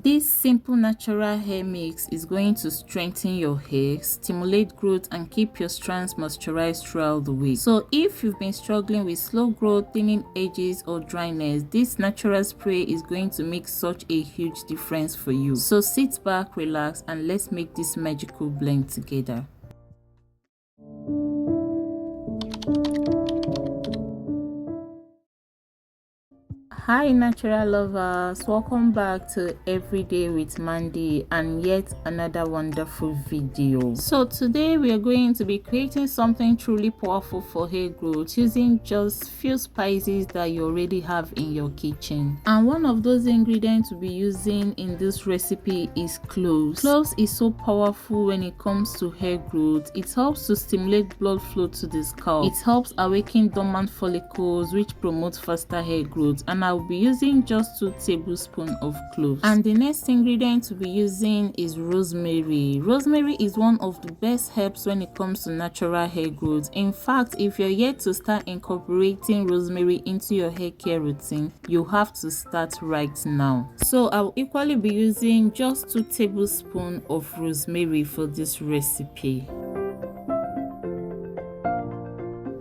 This simple natural hair mix is going to strengthen your hair, stimulate growth, and keep your strands moisturized throughout the week. So if you've been struggling with slow growth, thinning edges, or dryness, this natural spray is going to make such a huge difference for you. So sit back, relax, and let's make this magical blend together. Hi natural lovers, welcome back to Everyday with Mandy and yet another wonderful video. So today we are going to be creating something truly powerful for hair growth using just few spices that you already have in your kitchen. And one of those ingredients we'll be using in this recipe is cloves. Cloves is so powerful when it comes to hair growth. It helps to stimulate blood flow to the scalp. It helps awaken dormant follicles, which promotes faster hair growth. And I'll be using just 2 tablespoons of cloves. And the next ingredient to be using is rosemary. Rosemary is one of the best herbs when it comes to natural hair growth. In fact, if you're yet to start incorporating rosemary into your hair care routine, you have to start right now. So I'll equally be using just 2 tablespoons of rosemary for this recipe.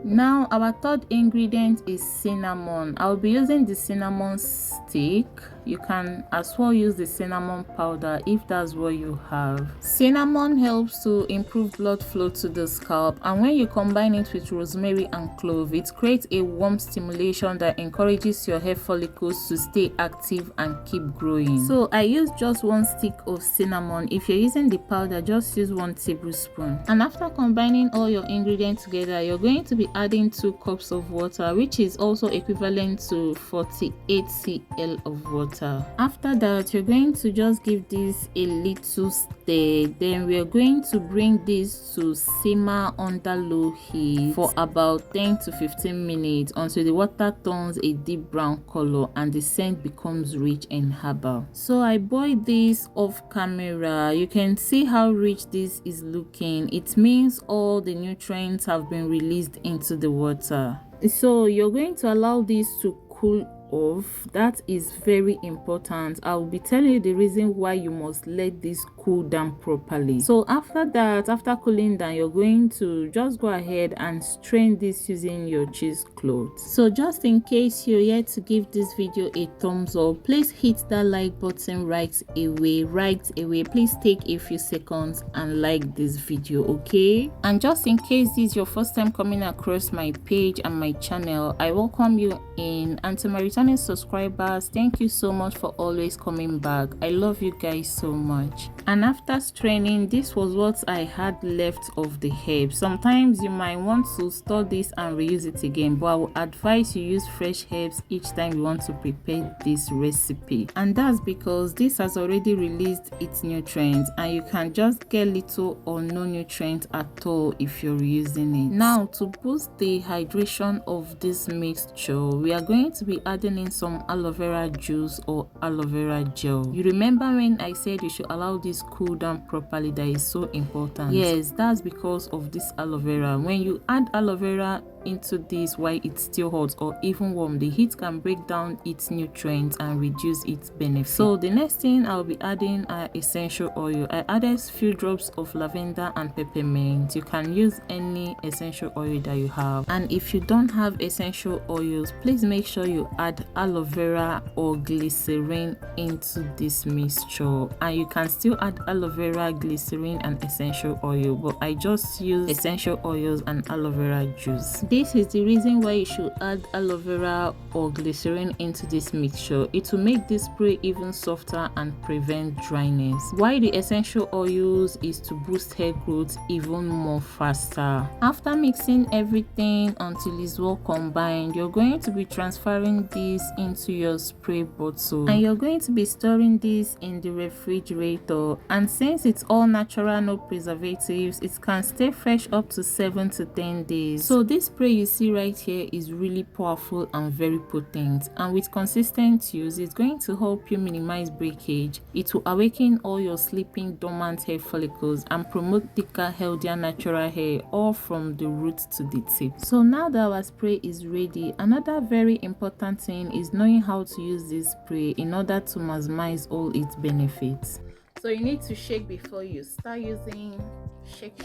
Now our third ingredient is cinnamon. I'll be using the cinnamon stick. You can as well use the cinnamon powder if that's what you have. Cinnamon helps to improve blood flow to the scalp, and when you combine it with rosemary and clove, it creates a warm stimulation that encourages your hair follicles to stay active and keep growing. So I use just 1 stick of cinnamon. If you're using the powder, just use 1 tablespoon. And after combining all your ingredients together, you're going to be adding 2 cups of water, which is also equivalent to 48 cl of water. After that, you're going to just give this a little stir. Then we're going to bring this to simmer under low heat for about 10 to 15 minutes until the water turns a deep brown color and the scent becomes rich and herbal. So I boiled this off camera. You can see how rich this is looking. It means all the nutrients have been released into the water. So you're going to allow this to cool off. That is very important. I will be telling you the reason why you must let this cool down properly. So after that, after cooling down, you're going to just go ahead and strain this using your cheesecloth. So just in case you're yet to give this video a thumbs up, please hit that like button right away. Please take a few seconds and like this video, okay? And just in case this is your first time coming across my page and my channel, I welcome you in. And to my returning subscribers, thank you so much for always coming back. I love you guys so much. And after straining, this was what I had left of the herb. Sometimes you might want to store this and reuse it again, but I will advise you use fresh herbs each time you want to prepare this recipe. And that's because this has already released its nutrients and you can just get little or no nutrients at all if you're reusing it. Now, to boost the hydration of this mixture, we are going to be adding in some aloe vera juice or aloe vera gel. You remember when I said you should allow this cool down properly? That is so important. Yes, that's because of this aloe vera. When you add aloe vera into this while it's still hot or even warm, the heat can break down its nutrients and reduce its benefits. So the next thing I'll be adding are essential oil. I added few drops of lavender and peppermint. You can use any essential oil that you have, and if you don't have essential oils, please make sure you add aloe vera or glycerin into this mixture. And you can still add aloe vera, glycerin and essential oil, but I just use essential oils and aloe vera juice. This is the reason why you should add aloe vera or glycerin into this mixture. It will make this spray even softer and prevent dryness, while the essential oils is to boost hair growth even more faster. After mixing everything until it's well combined, you're going to be transferring this into your spray bottle and you're going to be storing this in the refrigerator. And since it's all natural, no preservatives, it can stay fresh up to 7 to 10 days. So this spray spray you see right here is really powerful and very potent, and with consistent use it's going to help you minimize breakage. It will awaken all your sleeping dormant hair follicles and promote thicker, healthier natural hair, all from the root to the tip. So now that our spray is ready, another very important thing is knowing how to use this spray in order to maximize all its benefits. So you need to shake before you start using. Shake.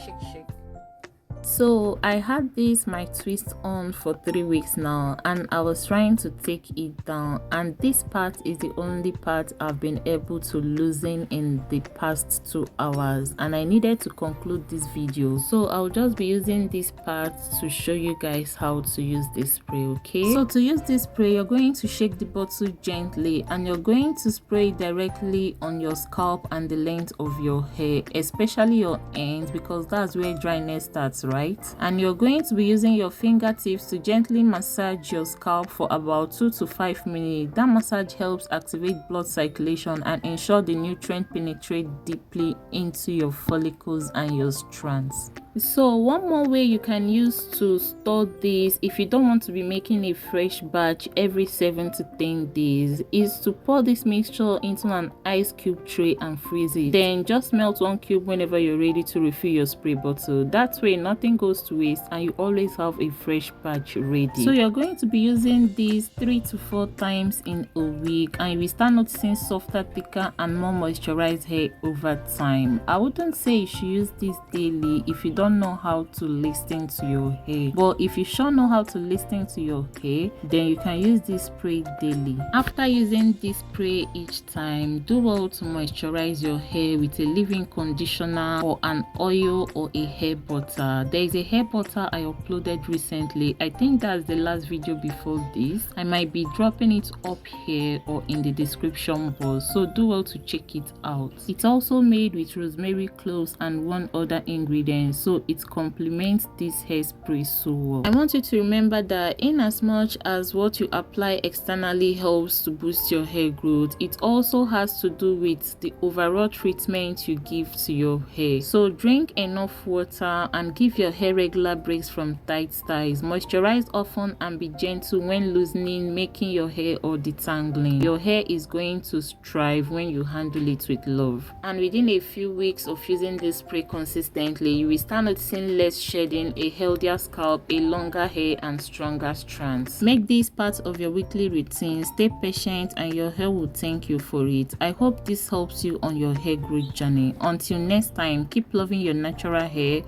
So I had this my twist on for 3 weeks now, and I was trying to take it down, and this part is the only part I've been able to loosen in the past 2 hours, and I needed to conclude this video, so I'll just be using this part to show you guys how to use this spray. Okay, so to use this spray, you're going to shake the bottle gently, and you're going to spray directly on your scalp and the length of your hair, especially your ends, because that's where dryness starts, right? And you're going to be using your fingertips to gently massage your scalp for about 2 to 5 minutes. That massage helps activate blood circulation and ensure the nutrient penetrate deeply into your follicles and your strands. So one more way you can use to store this, if you don't want to be making a fresh batch every 7 to 10 days, is to pour this mixture into an ice cube tray and freeze it. Then just melt 1 cube whenever you're ready to refill your spray bottle. That way nothing goes to waste and you always have a fresh batch ready. So you're going to be using this 3 to 4 times in a week, and you will start noticing softer, thicker and more moisturized hair over time. I wouldn't say you should use this daily if you don't know how to listen to your hair, but if you sure know how to listen to your hair, then you can use this spray daily. After using this spray each time, do well to moisturize your hair with a leave-in conditioner or an oil or a hair butter. There is a hair butter I uploaded recently. I think that's the last video before this. I might be dropping it up here or in the description box, so do well to check it out. It's also made with rosemary, cloves and 1 other ingredient, so it complements this hairspray so well. I want you to remember that in as much as what you apply externally helps to boost your hair growth, it also has to do with the overall treatment you give to your hair. So drink enough water and give your hair regular breaks from tight styles. Moisturize often and be gentle when loosening, making your hair or detangling. Your hair is going to thrive when you handle it with love. And within a few weeks of using this spray consistently, you will start noticing less shedding, a healthier scalp, a longer hair and stronger strands. Make this part of your weekly routine. Stay patient and your hair will thank you for it. I hope this helps you on your hair growth journey. Until next time, keep loving your natural hair,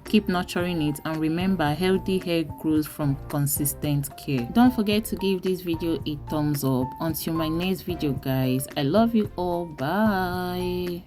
keep nurturing it, and remember, healthy hair grows from consistent care. Don't forget to give this video a thumbs up. Until my next video guys, I love you all. Bye.